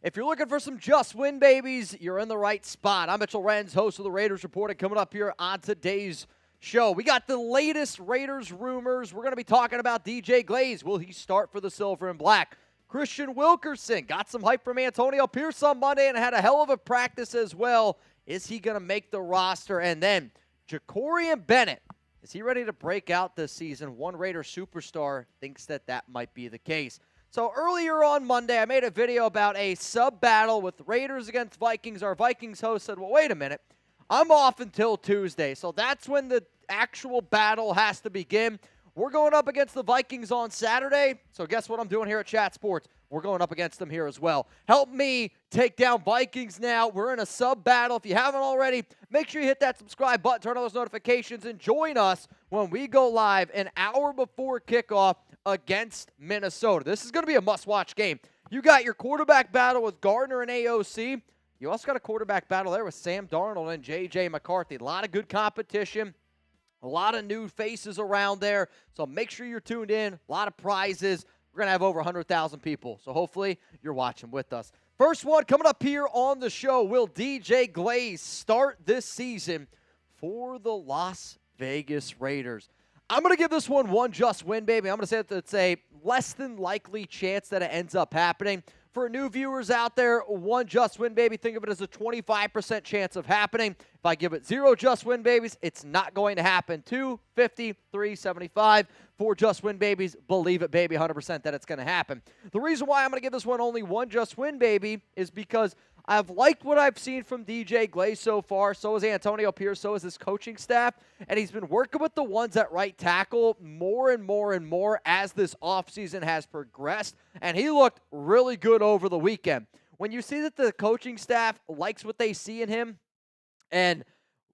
If you're looking for some just win babies, you're in the right spot. I'm Mitchell Renz, host of the Raiders Report, and coming up here on today's show, we got the latest Raiders rumors. We're going to be talking about DJ Glaze. Will he start for the Silver and Black? Kristian Wilkerson got some hype from Antonio Pierce on Monday and had a hell of a practice as well. Is he going to make the roster? And then Jakorian Bennett, is he ready to break out this season? One Raider superstar thinks that might be the case. So earlier on Monday, I made a video about a sub-battle with Raiders against Vikings. Our Vikings host said, well, wait a minute. I'm off until Tuesday, so that's when the actual battle has to begin. We're going up against the Vikings on Saturday, so guess what I'm doing here at Chat Sports? We're going up against them here as well. Help me take down Vikings now. We're in a sub-battle. If you haven't already, make sure you hit that subscribe button, turn on those notifications, and join us when we go live an hour before kickoff against Minnesota. This is going to be a must-watch game. You got your quarterback battle with Gardner and AOC. You also got a quarterback battle there with Sam Darnold and J.J. McCarthy. A lot of good competition. A lot of new faces around there. So make sure you're tuned in. A lot of prizes. We're going to have over 100,000 people. So hopefully you're watching with us. First one coming up here on the show. Will DJ Glaze start this season for the Las Vegas Raiders? I'm going to give this one just win, baby. I'm going to say that it's a less than likely chance that it ends up happening. For new viewers out there, one just win, baby, think of it as a 25% chance of happening. If I give it 0 just win, babies, it's not going to happen. 2, 50, 3, 75. 4 just win, babies, believe it, baby, 100% that it's going to happen. The reason why I'm going to give this one only one just win, baby, is because I've liked what I've seen from DJ Glaze so far. So is Antonio Pierce. So is his coaching staff. And he's been working with the ones at right tackle more and more and more as this offseason has progressed. And he looked really good over the weekend. When you see that the coaching staff likes what they see in him, and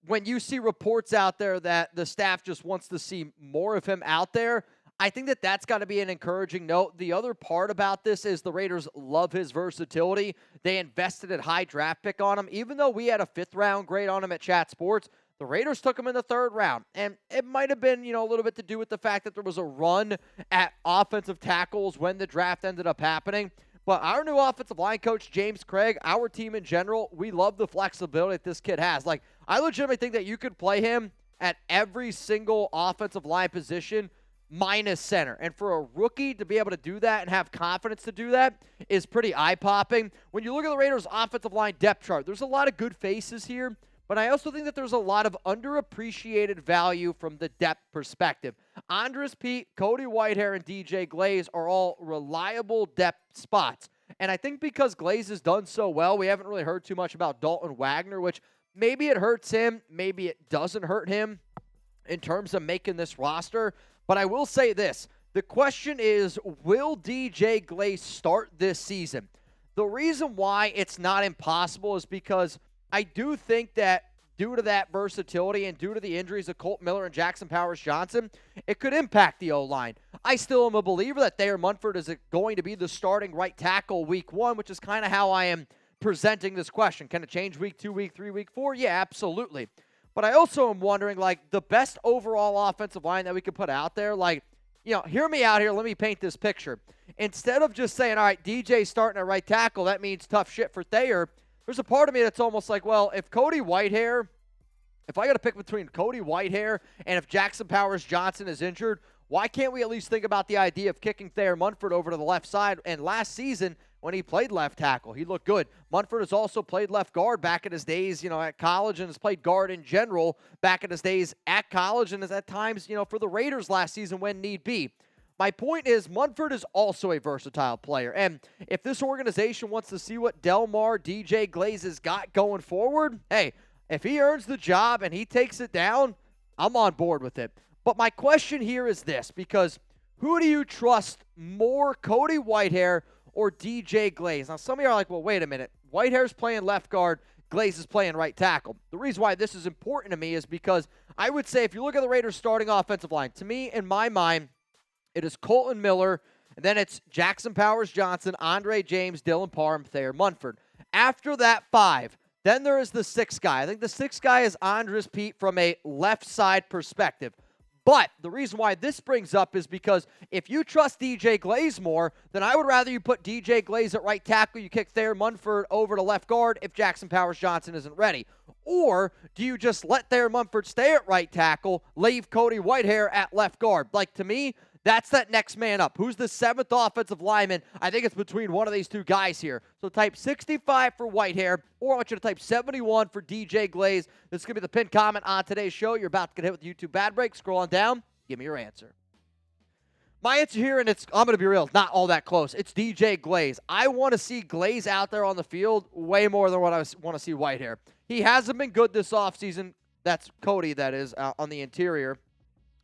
when you see reports out there that the staff just wants to see more of him out there, I think that that's got to be an encouraging note. The other part about this is the Raiders love his versatility. They invested a high draft pick on him. Even though we had a 5th-round grade on him at Chat Sports, the Raiders took him in the 3rd round. And it might have been, a little bit to do with the fact that there was a run at offensive tackles when the draft ended up happening. But our new offensive line coach, James Craig, our team in general, we love the flexibility that this kid has. Like, I legitimately think that you could play him at every single offensive line position minus center. And for a rookie to be able to do that and have confidence to do that is pretty eye-popping. When you look at the Raiders' offensive line depth chart, there's a lot of good faces here, but I also think that there's a lot of underappreciated value from the depth perspective. Andres Pete, Cody Whitehair, and DJ Glaze are all reliable depth spots. And I think because Glaze has done so well, we haven't really heard too much about Dalton Wagner, which maybe it hurts him, maybe it doesn't hurt him in terms of making this roster. But I will say this. The question is, will DJ Glaze start this season? The reason why it's not impossible is because I do think that due to that versatility and due to the injuries of Kolton Miller and Jackson Powers-Johnson, it could impact the O-line. I still am a believer that Thayer Munford is going to be the starting right tackle week 1, which is kind of how I am presenting this question. Can it change week 2, week 3, week 4? Yeah, absolutely. But I also am wondering, the best overall offensive line that we could put out there, hear me out here. Let me paint this picture. Instead of just saying, all right, DJ's starting at right tackle, that means tough shit for Thayer, there's a part of me that's almost like, well, if I got to pick between Cody Whitehair and if Jackson Powers-Johnson is injured, why can't we at least think about the idea of kicking Thayer Munford over to the left side? And last season, when he played left tackle, he looked good. Munford has also played left guard back in his days, at college, and has played guard in general back in his days at college and is at times, for the Raiders last season when need be. My point is Munford is also a versatile player. And if this organization wants to see what Delmar DJ Glaze has got going forward, hey, if he earns the job and he takes it down, I'm on board with it. But my question here is this, because who do you trust more, Cody Whitehair or DJ Glaze? Now, some of you are like, well, wait a minute. Whitehair's playing left guard. Glaze is playing right tackle. The reason why this is important to me is because I would say if you look at the Raiders' starting offensive line, to me, in my mind, it is Kolton Miller, and then it's Jackson Powers-Johnson, Andre James, Dylan Parham, Thayer Munford. After that 5, then there is the 6th guy. I think the 6th guy is Andres Pete from a left side perspective. But the reason why this brings up is because if you trust DJ Glaze more, then I would rather you put DJ Glaze at right tackle, you kick Thayer Munford over to left guard if Jackson Powers-Johnson isn't ready. Or do you just let Thayer Munford stay at right tackle, leave Cody Whitehair at left guard? Like, to me, that's that next man up. Who's the 7th offensive lineman? I think it's between one of these two guys here. So type 65 for Whitehair, or I want you to type 71 for DJ Glaze. This is going to be the pinned comment on today's show. You're about to get hit with the YouTube ad break. Scroll on down. Give me your answer. My answer here, and I'm going to be real, it's not all that close. It's DJ Glaze. I want to see Glaze out there on the field way more than what I want to see Whitehair. He hasn't been good this offseason. That's Cody, that is, on the interior.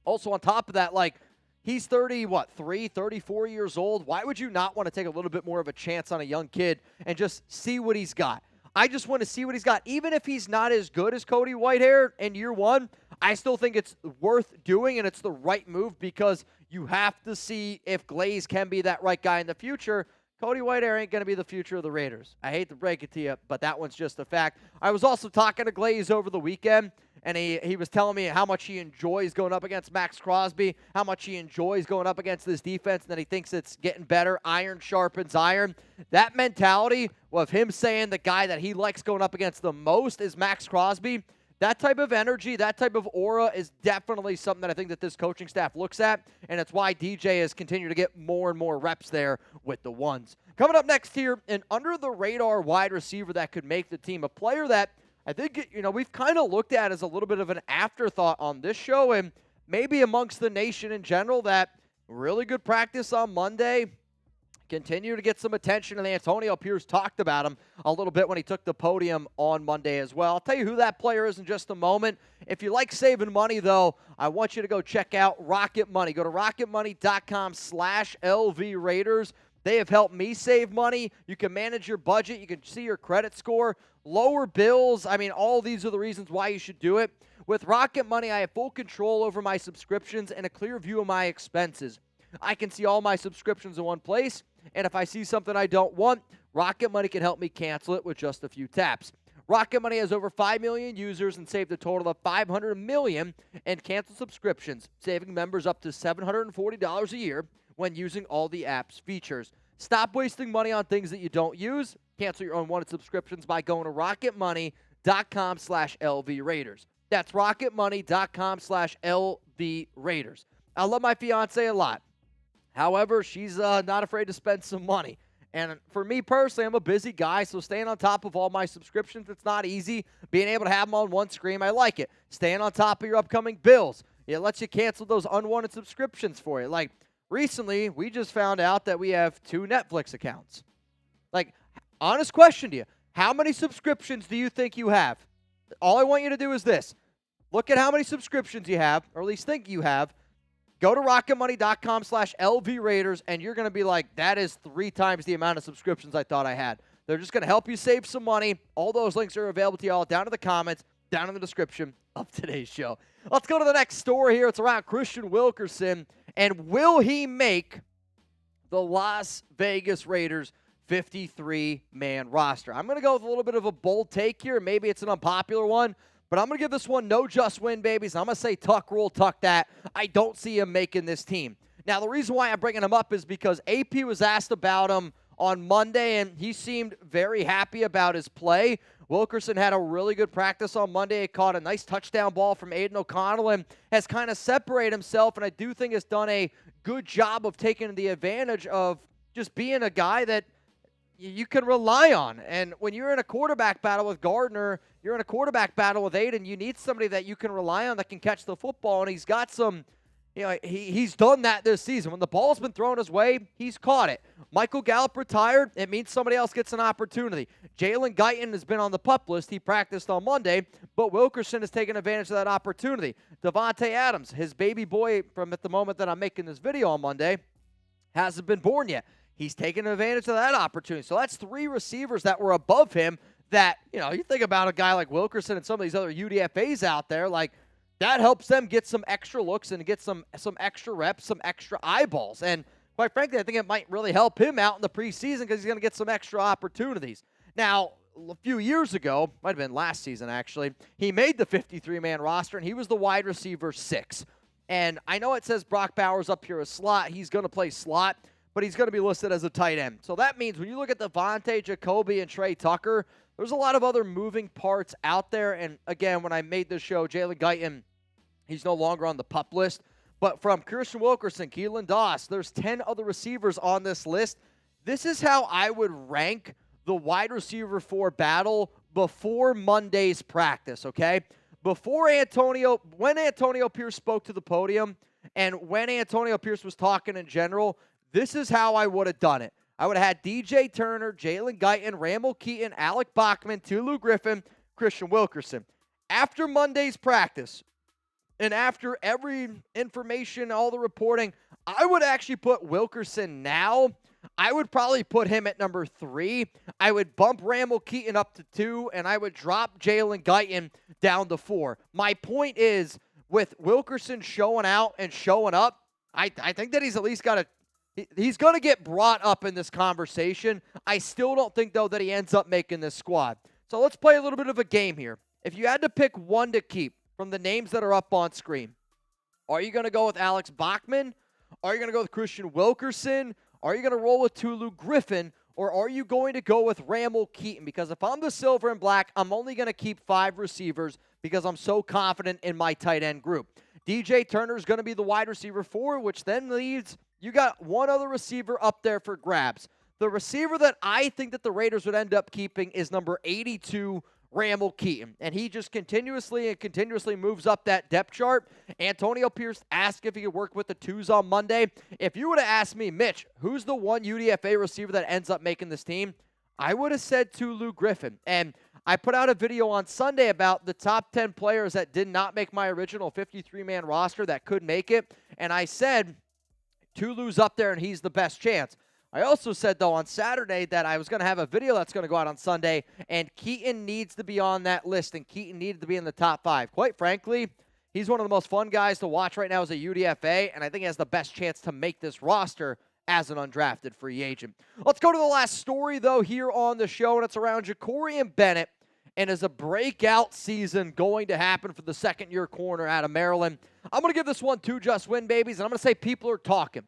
Also, on top of that, he's 34 years old. Why would you not want to take a little bit more of a chance on a young kid and just see what he's got? I just want to see what he's got. Even if he's not as good as Cody Whitehair in year one, I still think it's worth doing, and it's the right move because you have to see if Glaze can be that right guy in the future. Cody Whitehair ain't going to be the future of the Raiders. I hate to break it to you, but that one's just a fact. I was also talking to Glaze over the weekend, and he was telling me how much he enjoys going up against Max Crosby, how much he enjoys going up against this defense, and that he thinks it's getting better. Iron sharpens iron. That mentality of him saying the guy that he likes going up against the most is Max Crosby, that type of energy, that type of aura is definitely something that I think that this coaching staff looks at, and it's why DJ has continued to get more and more reps there with the ones. Coming up next here, an under-the-radar wide receiver that could make the team, a player that I think, we've kind of looked at as a little bit of an afterthought on this show and maybe amongst the nation in general, that really good practice on Monday. Continue to get some attention, and Antonio Pierce talked about him a little bit when he took the podium on Monday as well. I'll tell you who that player is in just a moment. If you like saving money, though, I want you to go check out Rocket Money. Go to rocketmoney.com/LV Raiders. They have helped me save money. You can manage your budget. You can see your credit score, lower bills. I mean, all these are the reasons why you should do it. With Rocket Money, I have full control over my subscriptions and a clear view of my expenses. I can see all my subscriptions in one place, and if I see something I don't want, Rocket Money can help me cancel it with just a few taps. Rocket Money has over 5 million users and saved a total of $500 million in canceled subscriptions, saving members up to $740 a year when using all the app's features. Stop wasting money on things that you don't use. Cancel your unwanted subscriptions by going to rocketmoney.com/LV Raiders. That's rocketmoney.com/LV Raiders. I love my fiance a lot. However, she's not afraid to spend some money. And for me personally, I'm a busy guy, so staying on top of all my subscriptions, it's not easy. Being able to have them on one screen, I like it. Staying on top of your upcoming bills, it lets you cancel those unwanted subscriptions for you. Like, recently, we just found out that we have 2 Netflix accounts. Like, honest question to you, how many subscriptions do you think you have? All I want you to do is this. Look at how many subscriptions you have, or at least think you have. Go to rocketmoney.com/LV Raiders, and you're going to be like, that is 3 times the amount of subscriptions I thought I had. They're just going to help you save some money. All those links are available to you all down in the comments, down in the description of today's show. Let's go to the next story here. It's around Kristian Wilkerson, and will he make the Las Vegas Raiders 53-man roster? I'm going to go with a little bit of a bold take here. Maybe it's an unpopular one. But I'm going to give this one no just win, babies. I'm going to say tuck rule, tuck that. I don't see him making this team. Now, the reason why I'm bringing him up is because AP was asked about him on Monday, and he seemed very happy about his play. Wilkerson had a really good practice on Monday. He caught a nice touchdown ball from Aiden O'Connell and has kind of separated himself, and I do think has done a good job of taking the advantage of just being a guy that you can rely on. And when you're in a quarterback battle with Gardner, you're in a quarterback battle with Aiden, you need somebody that you can rely on that can catch the football, and he's got some, he's done that this season. When the ball's been thrown his way, he's caught it. Michael Gallup retired. It means somebody else gets an opportunity. Jalen Guyton has been on the PUP list. He practiced on Monday, but Wilkerson has taken advantage of that opportunity. Devontae Adams, his baby boy from at the moment that I'm making this video on Monday, hasn't been born yet. He's taken advantage of that opportunity. So that's 3 receivers that were above him that, you think about a guy like Wilkerson and some of these other UDFAs out there, like that helps them get some extra looks and get some extra reps, some extra eyeballs. And quite frankly, I think it might really help him out in the preseason because he's going to get some extra opportunities. Now, a few years ago, might have been last season actually, he made the 53-man roster, and he was the wide receiver 6. And I know it says Brock Bowers up here as slot. He's going to play slot, but he's going to be listed as a tight end. So that means when you look at Devontae, Jacoby, and Trey Tucker, there's a lot of other moving parts out there. And again, when I made this show, Jalen Guyton, he's no longer on the PUP list. But from Kristian Wilkerson, Keelan Doss, there's 10 other receivers on this list. This is how I would rank the wide receiver 4 battle before Monday's practice, okay? When Antonio Pierce spoke to the podium and when Antonio Pierce was talking in general, this is how I would have done it. I would have had DJ Turner, Jalen Guyton, Ramel Keyton, Alec Bachman, Tulu Griffin, Kristian Wilkerson. After Monday's practice, and after every information, all the reporting, I would actually put Wilkerson now. I would probably put him at number 3. I would bump Ramel Keyton up to 2, and I would drop Jalen Guyton down to 4. My point is, with Wilkerson showing out and showing up, I think that he's at least got to he's going to get brought up in this conversation. I still don't think, though, that he ends up making this squad. So let's play a little bit of a game here. If you had to pick one to keep from the names that are up on screen, are you going to go with Alex Bachman? Are you going to go with Kristian Wilkerson? Are you going to roll with Tulu Griffin? Or are you going to go with Ramel Keyton? Because if I'm the silver and black, I'm only going to keep 5 receivers because I'm so confident in my tight end group. DJ Turner is going to be the wide receiver 4, which then leaves you got one other receiver up there for grabs. The receiver that I think that the Raiders would end up keeping is number 82, Ramel Keyton. And he just continuously moves up that depth chart. Antonio Pierce asked if he could work with the 2s on Monday. If you would have asked me, Mitch, who's the one UDFA receiver that ends up making this team? I would have said Tulu Griffin. And I put out a video on Sunday about the top 10 players that did not make my original 53-man roster that could make it. And I said Tulu's up there and he's the best chance. I also said, though, on Saturday that I was going to have a video that's going to go out on Sunday, and Keyton needs to be on that list, and Keyton needed to be in the top 5. Quite frankly, he's one of the most fun guys to watch right now as a UDFA, and I think he has the best chance to make this roster as an undrafted free agent. Let's go to the last story, though, here on the show, and it's around Jakorian Bennett, and is a breakout season going to happen for the second-year corner out of Maryland? I'm going to give this one 2 just win babies, and I'm going to say people are talking.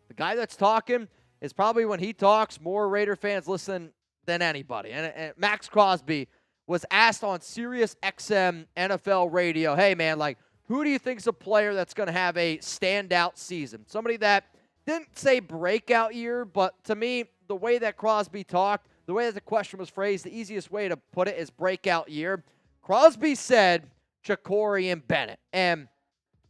The guy that's talking is probably, when he talks, more Raider fans listen than anybody. And Max Crosby was asked on Sirius XM NFL radio, hey, man, like, who do you think is a player that's going to have a standout season? Somebody that didn't say breakout year, but to me, the way that Crosby talked, the way that the question was phrased, the easiest way to put it is breakout year. Crosby said Jakorian Bennett. And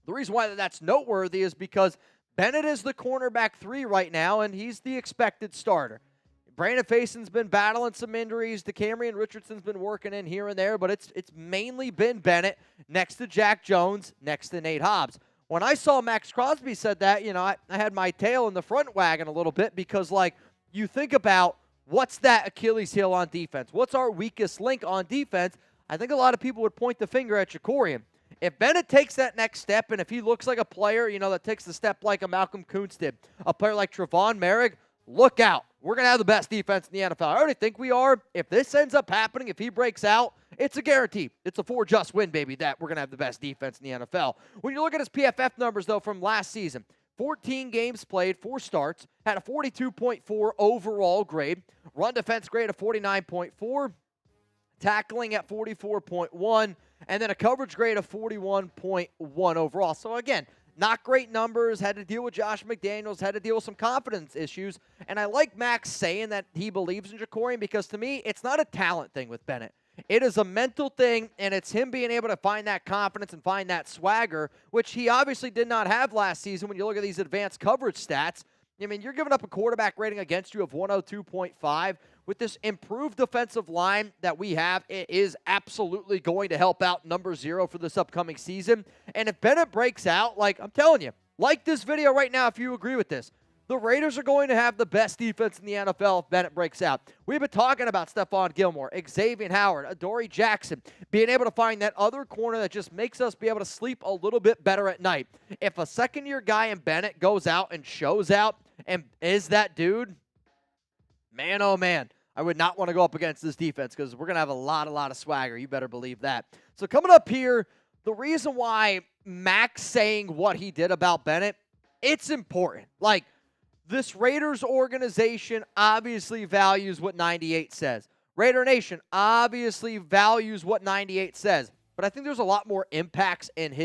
the reason why that's noteworthy is because Bennett is the cornerback 3 right now, and he's the expected starter. Brandon Faison's been battling some injuries. DeCamerion Richardson's been working in here and there, but it's mainly been Bennett next to Jack Jones, next to Nate Hobbs. When I saw Max Crosby said that, I had my tail in the front wagon a little bit because, like, you think about what's that Achilles heel on defense? What's our weakest link on defense? I think a lot of people would point the finger at Jakorian. If Bennett takes that next step, and if he looks like a player, that takes the step like a Malcolm Kuntz did, a player like Trevon Merrick, look out. We're going to have the best defense in the NFL. I already think we are. If this ends up happening, if he breaks out, it's a guarantee. It's a 4 just win, baby, that we're going to have the best defense in the NFL. When you look at his PFF numbers, though, from last season, 14 games played, 4 starts, had a 42.4 overall grade, run defense grade of 49.4, tackling at 44.1, and then a coverage grade of 41.1 overall. So, again, not great numbers, had to deal with Josh McDaniels, had to deal with some confidence issues. And I like Max saying that he believes in Jakorian because, to me, it's not a talent thing with Bennett. It is a mental thing, and it's him being able to find that confidence and find that swagger, which he obviously did not have last season when you look at these advanced coverage stats. I mean, you're giving up a quarterback rating against you of 102.5. With this improved defensive line that we have, it is absolutely going to help out number 0 for this upcoming season. And if Bennett breaks out, like I'm telling you, like this video right now if you agree with this, the Raiders are going to have the best defense in the NFL if Bennett breaks out. We've been talking about Stephon Gilmore, Xavier Howard, Adoree Jackson, being able to find that other corner that just makes us be able to sleep a little bit better at night. If a second-year guy in Bennett goes out and shows out and is that dude, man, oh man, I would not want to go up against this defense because we're going to have a lot of swagger. You better believe that. So coming up here, the reason why Max saying what he did about Bennett, it's important. Like, this Raiders organization obviously values what 98 says. Raider Nation obviously values what 98 says. But I think there's a lot more impacts in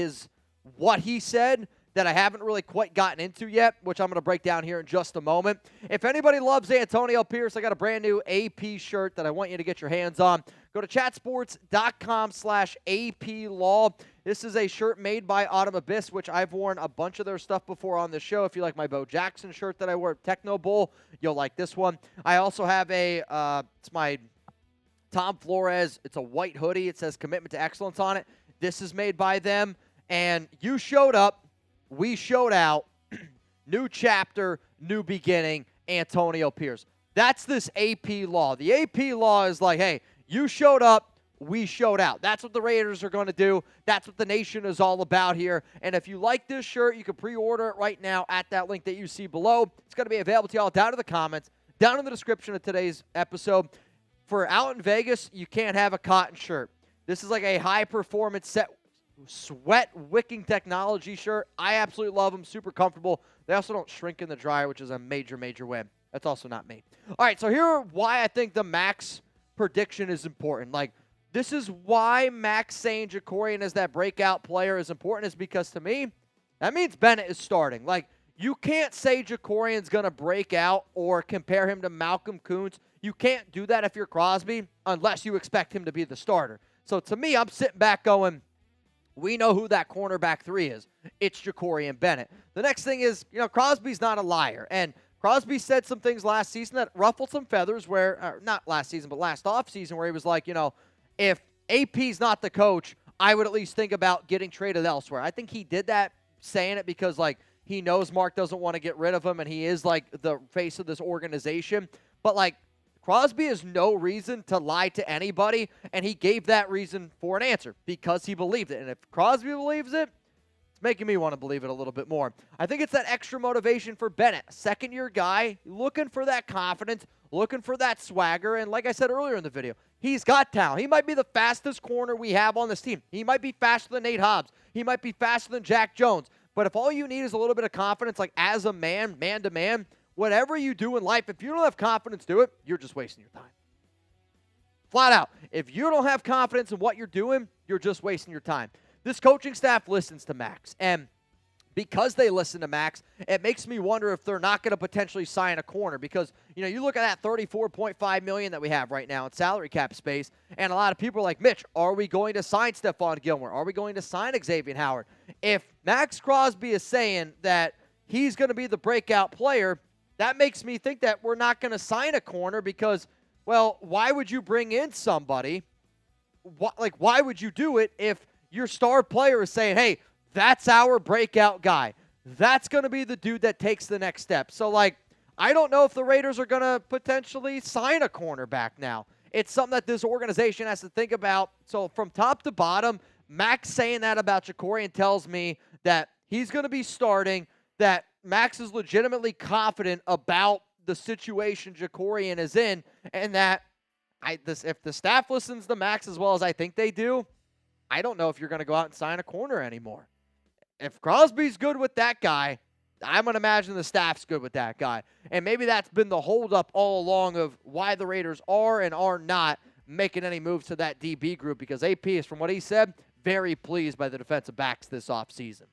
what he said that I haven't really quite gotten into yet, which I'm going to break down here in just a moment. If anybody loves Antonio Pierce, I got a brand new AP shirt that I want you to get your hands on. Go to chatsports.com/AP Law. This is a shirt made by Autumn Abyss, which I've worn a bunch of their stuff before on the show. If you like my Bo Jackson shirt that I wore at Techno Bowl, you'll like this one. I also have it's my Tom Flores. It's a white hoodie. It says Commitment to Excellence on it. This is made by them. And you showed up. We showed out. New chapter, new beginning, Antonio Pierce. That's this AP law. The AP law is like, hey, you showed up, we showed out. That's what the Raiders are going to do. That's what the nation is all about here. And if you like this shirt, you can pre-order it right now at that link that you see below. It's going to be available to y'all down in the comments, down in the description of today's episode. For out in Vegas, you can't have a cotton shirt. This is like a high-performance sweat-wicking technology shirt. I absolutely love them. Super comfortable. They also don't shrink in the dryer, which is a major, major win. That's also not me. All right, so here are why I think the Max prediction is important. Like, this is why Max saying Jakorian is that breakout player is important, is because to me, that means Bennett is starting. Like, you can't say Jakorian's going to break out or compare him to Malcolm Kuntz. You can't do that if you're Crosby unless you expect him to be the starter. So to me, I'm sitting back going, we know who that cornerback 3 is. It's Jakorian Bennett. The next thing is, Crosby's not a liar. And Crosby said some things last season that ruffled some feathers not last season, but last offseason where he was like, if AP's not the coach, I would at least think about getting traded elsewhere. I think he did that saying it because, he knows Mark doesn't want to get rid of him and he is, the face of this organization. But, Crosby has no reason to lie to anybody, and he gave that reason for an answer because he believed it. And if Crosby believes it, it's making me want to believe it a little bit more. I think it's that extra motivation for Bennett. Second-year guy, looking for that confidence, looking for that swagger. And like I said earlier in the video, he's got talent. He might be the fastest corner we have on this team. He might be faster than Nate Hobbs. He might be faster than Jack Jones. But if all you need is a little bit of confidence, as a man to man, whatever you do in life, if you don't have confidence do it, you're just wasting your time. Flat out. If you don't have confidence in what you're doing, you're just wasting your time. This coaching staff listens to Max. And because they listen to Max, it makes me wonder if they're not going to potentially sign a corner. Because, you look at that $34.5 million that we have right now in salary cap space, and a lot of people are like, Mitch, are we going to sign Stephon Gilmore? Are we going to sign Xavier Howard? If Max Crosby is saying that he's going to be the breakout player, that makes me think that we're not going to sign a corner because, well, why would you bring in somebody? Why would you do it if your star player is saying, hey, that's our breakout guy. That's going to be the dude that takes the next step. So, I don't know if the Raiders are going to potentially sign a cornerback now. It's something that this organization has to think about. So, from top to bottom, Max saying that about Jakorian tells me that he's going to be starting, that Max is legitimately confident about the situation Jakorian is in, and that if the staff listens to Max as well as I think they do, I don't know if you're going to go out and sign a corner anymore. If Crosby's good with that guy, I'm going to imagine the staff's good with that guy. And maybe that's been the holdup all along of why the Raiders are and are not making any moves to that DB group, because AP is, from what he said, very pleased by the defensive backs this offseason.